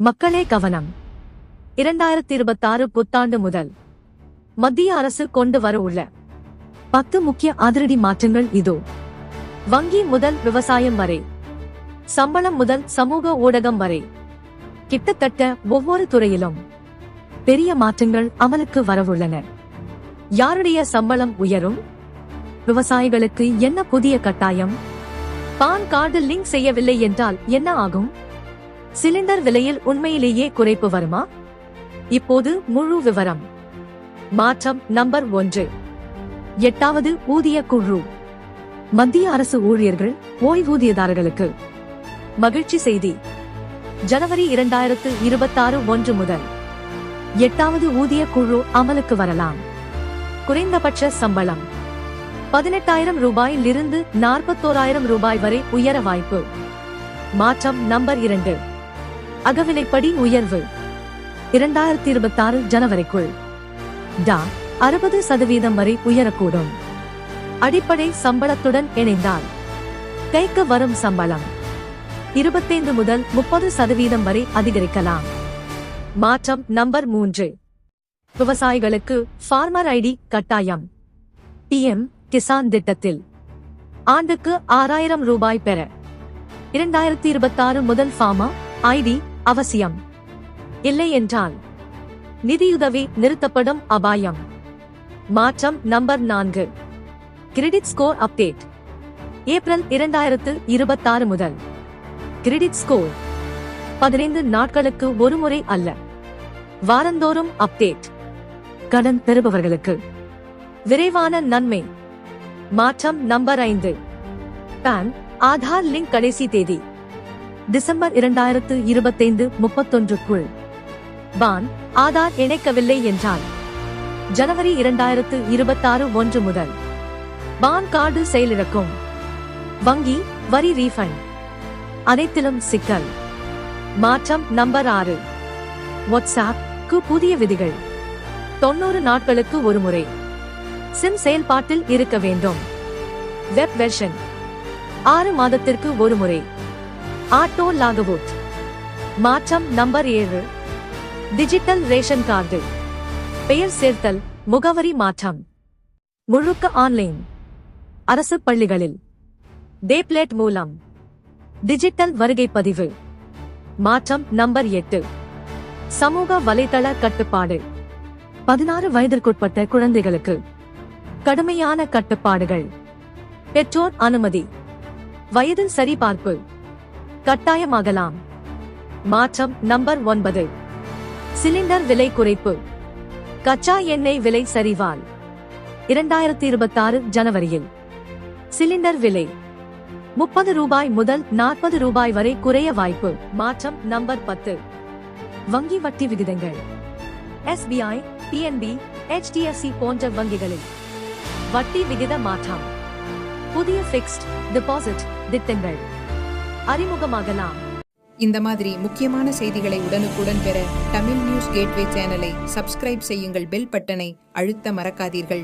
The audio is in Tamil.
மக்களே கவனம். 2026 புத்தாண்டு முதல் மத்திய அரசு கொண்டு வர உள்ள 10 முக்கிய அதிரடி மாற்றங்கள் இதோ. வங்கி முதல் விவசாயம் வரை, சம்பளம் முதல் சமூக ஊடகம் வரை, கிட்டத்தட்ட ஒவ்வொரு துறையிலும் பெரிய மாற்றங்கள் அமலுக்கு வரவுள்ளன. யாருடைய சம்பளம் உயரும்? விவசாயிகளுக்கு என்ன புதிய கட்டாயம்? பான் கார்டு லிங்க் செய்யவில்லை என்றால் என்ன ஆகும்? சிலிண்டர் விலையில் உண்மையிலேயே குறைப்பு வருமா? இப்போது முழு விவரம். மாற்றம் நம்பர் 1. 8வது ஊதிய குழு. மத்திய அரசு ஊழியர்கள், ஓய்வூதியதாரர்களுக்கு மகிழ்ச்சி செய்தி. ஜனவரி 2026 1 முதல் 8வது ஊதிய குழு அமலுக்கு வரலாம். குறைந்தபட்ச சம்பளம் 18,000 ரூபாயிலிருந்து 41,000 ரூபாய் வரை உயர வாய்ப்பு. மாற்றம் நம்பர் 2. அகவிலைப்படி உயர்வு. 2026 ஜனவரிக்குள் 60% வரை உயரக்கூடும். அடிப்படை சம்பளத்துடன் இணைந்தால் கைக்கு வரும் சம்பளம் 25 முதல் 30% வரை அதிகரிக்கலாம். மாற்றம் நம்பர் 3. விவசாயிகளுக்கு ஃபார்மர் ஐடி கட்டாயம். PM கிசான் திட்டத்தில் ஆண்டுக்கு 6,000 ரூபாய் பெற 2026 முதல் ஃபார்மர் ஐடி அவசியம். இல்லை என்றால் நிதியுதவி நிறுத்தப்படும் அபாயம். மாற்றம் number 4. Credit score update. April 2026 முதல் கிரெடிட் ஸ்கோர் 15 நாட்களுக்கு ஒருமுறை அல்ல, வாரந்தோறும் அப்டேட். கடன் பெறுபவர்களுக்கு விரைவான நன்மை. மாற்றம் நம்பர் 5. பான் ஆதார் லிங்க் கடைசி தேதி டிசம்பர் 2025 31க்குள். பான் ஆதார் இணைக்கவில்லை என்றால் ஜனவரி 2026 1 முதல் பான் கார்டு செயலிழக்கும். வங்கி வரி ரீஃபண்ட் அனைத்திலும் சிக்கல். மாற்றம் நம்பர் 6. வாட்ஸ்ஆப் புதிய விதிகள். 90 நாட்களுக்கு ஒருமுறை சிம் செயல்பாட்டில் இருக்க வேண்டும். வெப் வெர்ஷன் 6 மாதத்திற்கு ஒருமுறை ஆட்டோ லாகவுட். மாற்றம் நம்பர் 7. Digital ration card. பெயர் சேர்த்தல், முகவரி மாற்றம் முழுக்க ஆன்லைன். அரசு பள்ளிகளில் டேப்லெட் மூலம் டிஜிட்டல் வருகை பதிவு. மாற்றம் நம்பர் 8. சமூக வலைதள கட்டுப்பாடு. 16 வயதிற்குட்பட்ட குழந்தைகளுக்கு கடுமையான கட்டுப்பாடுகள். பெற்றோர் அனுமதி, வயது சரிபார்ப்பு கட்டாயமாகலாம். மாற்றம் நம்பர் 9. சிலிண்டர் விலை குறைப்பு. கச்சா எண்ணெய் விலை சரிவால் 2026 ஜனவரியில் சிலிண்டர் விலை 30 ரூபாய் முதல் 40 ரூபாய் வரை குறைய வாய்ப்பு. மாற்றம் நம்பர் 10. வங்கி வட்டி விகிதங்கள். SBI, PNB, HDFC போன்ற வங்கிகளில் வட்டி விகித மாற்றம். புதிய பிக்ஸ்ட் டெபாசிட் திட்டங்கள் அறிமுகமாகலாம். இந்த மாதிரி முக்கியமான செய்திகளை உடனுக்குடன் பெற தமிழ் நியூஸ் கேட்வே சேனலை சப்ஸ்கிரைப் செய்யுங்கள். பெல் பட்டனை அழுத்த மறக்காதீர்கள்.